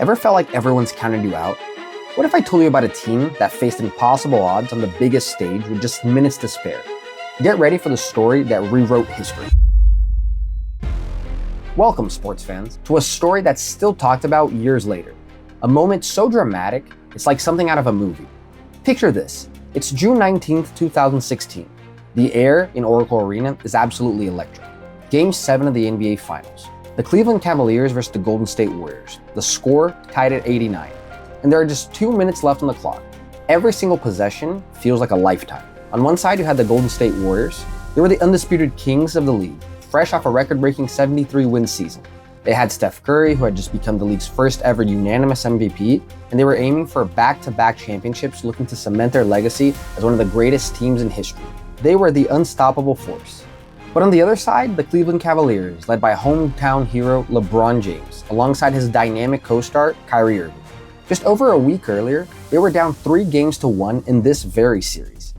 Ever felt like everyone's counted you out? What if I told you about a team that faced impossible odds on the biggest stage with just minutes to spare? Get ready for the story that rewrote history. Welcome, sports fans, to a story that's still talked about years later. A moment so dramatic, it's like something out of a movie. Picture this. It's June 19th, 2016. The air in Oracle Arena is absolutely electric. Game 7 of the NBA Finals. The Cleveland Cavaliers versus the Golden State Warriors. The score tied at 89. And there are just 2 minutes left on the clock. Every single possession feels like a lifetime. On one side, you had the Golden State Warriors. They were the undisputed kings of the league, fresh off a record-breaking 73-win season. They had Steph Curry, who had just become the league's first ever unanimous MVP, and they were aiming for back-to-back championships, looking to cement their legacy as one of the greatest teams in history. They were the unstoppable force. But on the other side, the Cleveland Cavaliers, led by hometown hero LeBron James, alongside his dynamic co-star Kyrie Irving. Just over a week earlier, they were down 3-1 in this very series.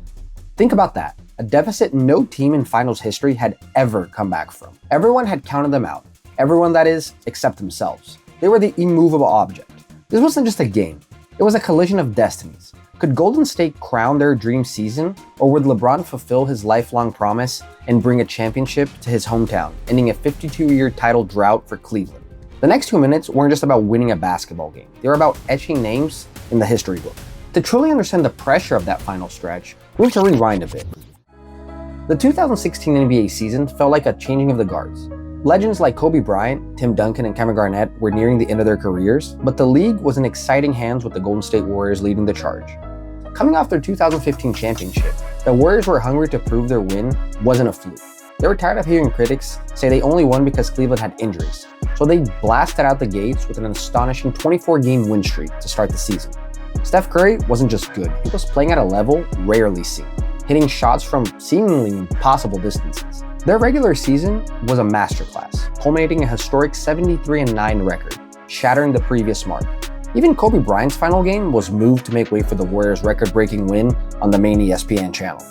Think about that, a deficit no team in finals history had ever come back from. Everyone had counted them out. Everyone, that is, except themselves. They were the immovable object. This wasn't just a game, it was a collision of destinies. Could Golden State crown their dream season, or would LeBron fulfill his lifelong promise and bring a championship to his hometown, ending a 52-year title drought for Cleveland? The next 2 minutes weren't just about winning a basketball game. They were about etching names in the history book. To truly understand the pressure of that final stretch, we need to rewind a bit. The 2016 NBA season felt like a changing of the guards. Legends like Kobe Bryant, Tim Duncan, and Kevin Garnett were nearing the end of their careers, but the league was in exciting hands with the Golden State Warriors leading the charge. Coming off their 2015 championship, the Warriors were hungry to prove their win wasn't a fluke. They were tired of hearing critics say they only won because Cleveland had injuries, so they blasted out the gates with an astonishing 24-game win streak to start the season. Steph Curry wasn't just good, he was playing at a level rarely seen, hitting shots from seemingly impossible distances. Their regular season was a masterclass, culminating a historic 73-9 record, shattering the previous mark. Even Kobe Bryant's final game was moved to make way for the Warriors' record-breaking win on the main ESPN channel.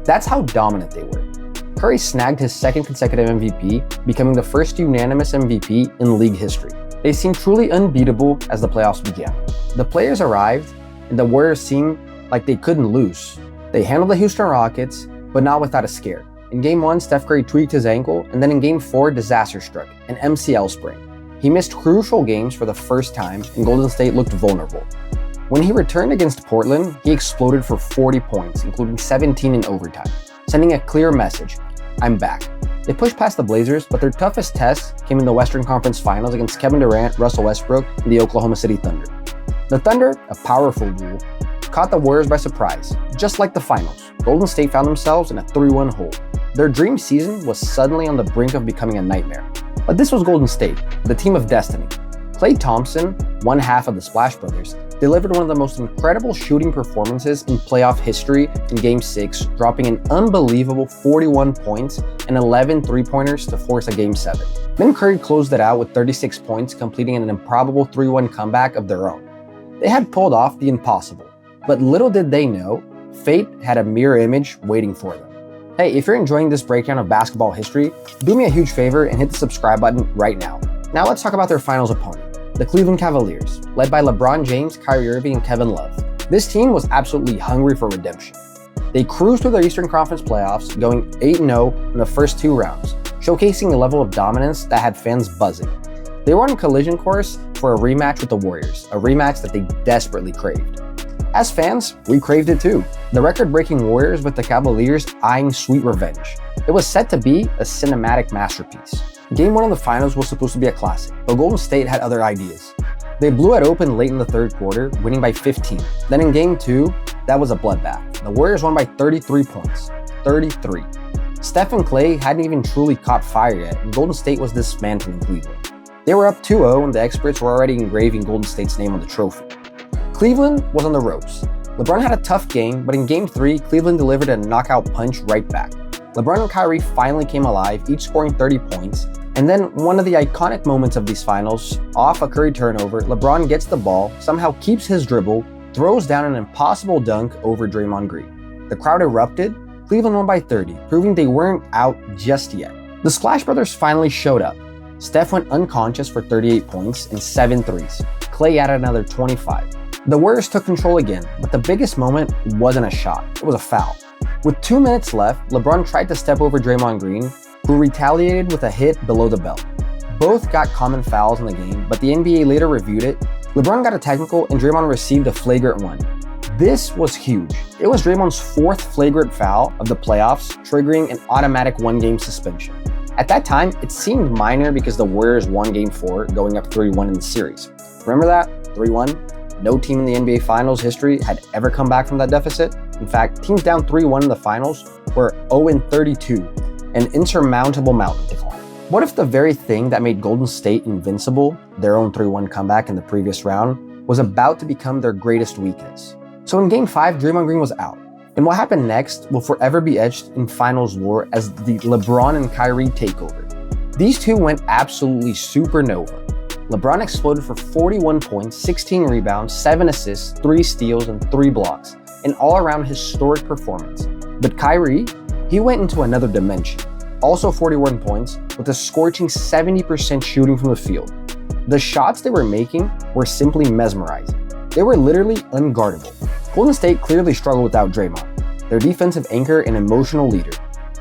That's how dominant they were. Curry snagged his second consecutive MVP, becoming the first unanimous MVP in league history. They seemed truly unbeatable as the playoffs began. The players arrived, and the Warriors seemed like they couldn't lose. They handled the Houston Rockets, but not without a scare. In Game 1, Steph Curry tweaked his ankle, and then in Game 4, disaster struck, an MCL sprain. He missed crucial games for the first time, and Golden State looked vulnerable. When he returned against Portland, he exploded for 40 points, including 17 in overtime, sending a clear message: I'm back. They pushed past the Blazers, but their toughest test came in the Western Conference Finals against Kevin Durant, Russell Westbrook, and the Oklahoma City Thunder. The Thunder, a powerful duo, caught the Warriors by surprise. Just like the finals, Golden State found themselves in a 3-1 hole. Their dream season was suddenly on the brink of becoming a nightmare. But this was Golden State, the team of destiny. Klay Thompson, one half of the Splash Brothers, delivered one of the most incredible shooting performances in playoff history in Game 6, dropping an unbelievable 41 points and 11 three-pointers to force a Game 7. Then Curry closed it out with 36 points, completing an improbable 3-1 comeback of their own. They had pulled off the impossible, but little did they know, fate had a mirror image waiting for them. Hey, if you're enjoying this breakdown of basketball history, do me a huge favor and hit the subscribe button right now. Now let's talk about their finals opponent, the Cleveland Cavaliers, led by LeBron James, Kyrie Irving, and Kevin Love. This team was absolutely hungry for redemption. They cruised through the Eastern Conference playoffs, going 8-0 in the first 2 rounds, showcasing a level of dominance that had fans buzzing. They were on collision course for a rematch with the Warriors, a rematch that they desperately craved. As fans, we craved it too. The record-breaking Warriors with the Cavaliers eyeing sweet revenge. It was set to be a cinematic masterpiece. Game 1 of the finals was supposed to be a classic, but Golden State had other ideas. They blew it open late in the third quarter, winning by 15. Then in Game 2, that was a bloodbath. The Warriors won by 33 points. 33. Steph and Klay hadn't even truly caught fire yet, and Golden State was dismantling Cleveland. They were up 2-0, and the experts were already engraving Golden State's name on the trophy. Cleveland was on the ropes. LeBron had a tough game, but in Game 3, Cleveland delivered a knockout punch right back. LeBron and Kyrie finally came alive, each scoring 30 points, and then one of the iconic moments of these finals, off a Curry turnover, LeBron gets the ball, somehow keeps his dribble, throws down an impossible dunk over Draymond Green. The crowd erupted, Cleveland won by 30, proving they weren't out just yet. The Splash Brothers finally showed up. Steph went unconscious for 38 points and 7 threes. Klay added another 25. The Warriors took control again, but the biggest moment wasn't a shot, it was a foul. With 2 minutes left, LeBron tried to step over Draymond Green, who retaliated with a hit below the belt. Both got common fouls in the game, but the NBA later reviewed it. LeBron got a technical and Draymond received a flagrant one. This was huge. It was Draymond's 4th flagrant foul of the playoffs, triggering an automatic 1-game suspension. At that time, it seemed minor because the Warriors won Game 4, going up 3-1 in the series. Remember that? 3-1? No team in the NBA Finals history had ever come back from that deficit. In fact, teams down 3-1 in the finals were 0-32, an insurmountable mountain to climb. What if the very thing that made Golden State invincible, their own 3-1 comeback in the previous round, was about to become their greatest weakness? So in Game 5, Draymond Green was out. And what happened next will forever be etched in finals lore as the LeBron and Kyrie takeover. These two went absolutely supernova. LeBron exploded for 41 points, 16 rebounds, 7 assists, 3 steals, and 3 blocks, an all-around historic performance. But Kyrie, he went into another dimension. Also 41 points, with a scorching 70% shooting from the field. The shots they were making were simply mesmerizing. They were literally unguardable. Golden State clearly struggled without Draymond, their defensive anchor and emotional leader.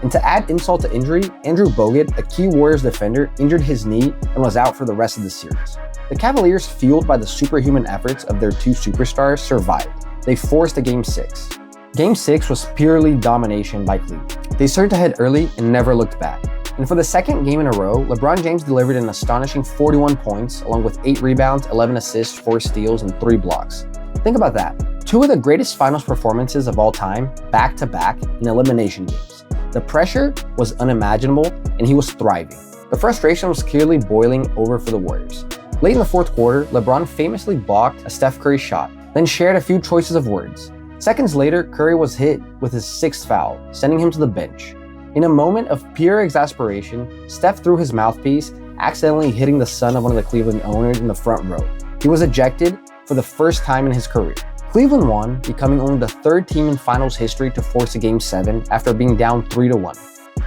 And to add insult to injury, Andrew Bogut, a key Warriors defender, injured his knee and was out for the rest of the series. The Cavaliers, fueled by the superhuman efforts of their 2 superstars, survived. They forced a Game 6. Game 6 was purely domination by Cleveland. They surged ahead early and never looked back. And for the second game in a row, LeBron James delivered an astonishing 41 points, along with 8 rebounds, 11 assists, 4 steals, and 3 blocks. Think about that. 2 of the greatest finals performances of all time, back-to-back in elimination games. The pressure was unimaginable, and he was thriving. The frustration was clearly boiling over for the Warriors. Late in the 4th quarter, LeBron famously blocked a Steph Curry shot, then shared a few choices of words. Seconds later, Curry was hit with his 6th foul, sending him to the bench. In a moment of pure exasperation, Steph threw his mouthpiece, accidentally hitting the son of one of the Cleveland owners in the front row. He was ejected for the first time in his career. Cleveland won, becoming only the 3rd team in finals history to force a Game 7 after being down 3-1.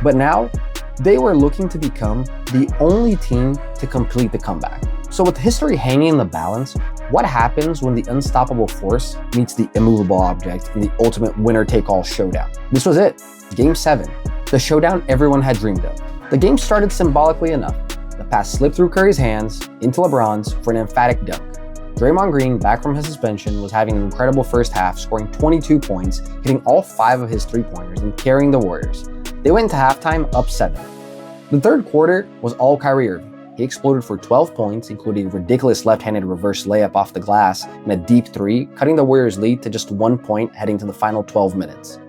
But now, they were looking to become the only team to complete the comeback. So with history hanging in the balance, what happens when the unstoppable force meets the immovable object in the ultimate winner-take-all showdown? This was it, Game 7, the showdown everyone had dreamed of. The game started symbolically enough. The pass slipped through Curry's hands into LeBron's for an emphatic dunk. Draymond Green, back from his suspension, was having an incredible first half, scoring 22 points, hitting all 5 of his 3-pointers, and carrying the Warriors. They went into halftime up 7. The 3rd quarter was all Kyrie Irving. He exploded for 12 points, including a ridiculous left-handed reverse layup off the glass and a deep 3, cutting the Warriors' lead to just 1 point heading to the final 12 minutes.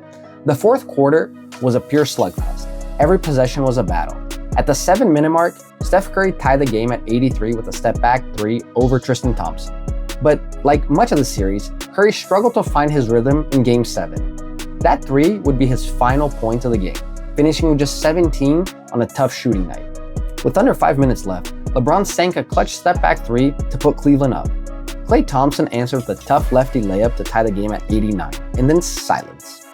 The 4th quarter was a pure slugfest. Every possession was a battle. At the 7-minute mark, Steph Curry tied the game at 83 with a step-back 3 over Tristan Thompson. But like much of the series, Curry struggled to find his rhythm in Game 7. That 3 would be his final point of the game, finishing with just 17 on a tough shooting night. With under 5 minutes left, LeBron sank a clutch step-back 3 to put Cleveland up. Klay Thompson answered with a tough lefty layup to tie the game at 89, and then silence.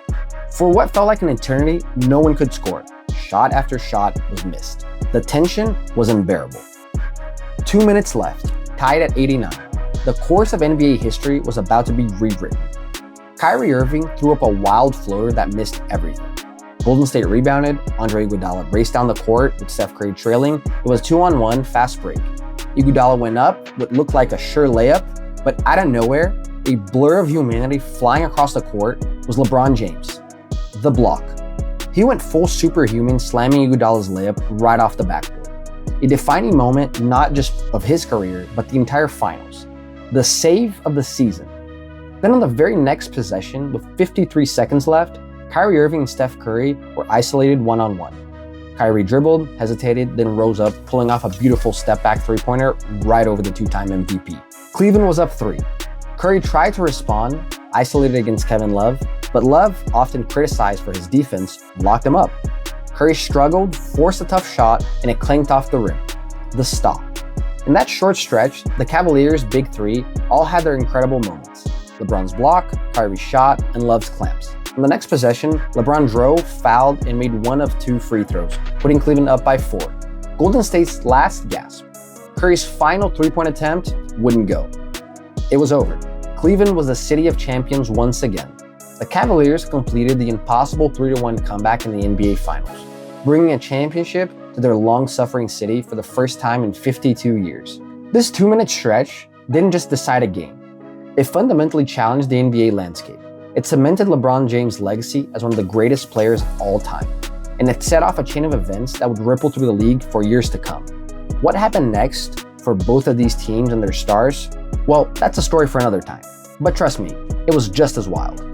For what felt like an eternity, no one could score. Shot after shot was missed. The tension was unbearable. 2 minutes left, tied at 89. The course of NBA history was about to be rewritten. Kyrie Irving threw up a wild floater that missed everything. Golden State rebounded, Andre Iguodala raced down the court with Steph Curry trailing. It was 2-on-1 fast break. Iguodala went up what looked like a sure layup, but out of nowhere, a blur of humanity flying across the court was LeBron James. The block. He went full superhuman, slamming Iguodala's layup right off the backboard. A defining moment not just of his career, but the entire finals. The save of the season. Then on the very next possession, with 53 seconds left, Kyrie Irving and Steph Curry were isolated one-on-one. Kyrie dribbled, hesitated, then rose up, pulling off a beautiful step-back 3-pointer right over the 2-time MVP. Cleveland was up 3. Curry tried to respond, isolated against Kevin Love, but Love, often criticized for his defense, locked him up. Curry struggled, forced a tough shot, and it clanked off the rim. The stop. In that short stretch, the Cavaliers' big 3 all had their incredible moments. LeBron's block, Kyrie's shot, and Love's clamps. On the next possession, LeBron drove, fouled, and made 1 of 2 free throws, putting Cleveland up by 4. Golden State's last gasp. Curry's final 3-point attempt wouldn't go. It was over. Cleveland was the city of champions once again. The Cavaliers completed the impossible 3-1 comeback in the NBA Finals, bringing a championship to their long-suffering city for the first time in 52 years. This 2-minute stretch didn't just decide a game. It fundamentally challenged the NBA landscape. It cemented LeBron James' legacy as one of the greatest players of all time, and it set off a chain of events that would ripple through the league for years to come. What happened next for both of these teams and their stars? Well, that's a story for another time. But trust me, it was just as wild.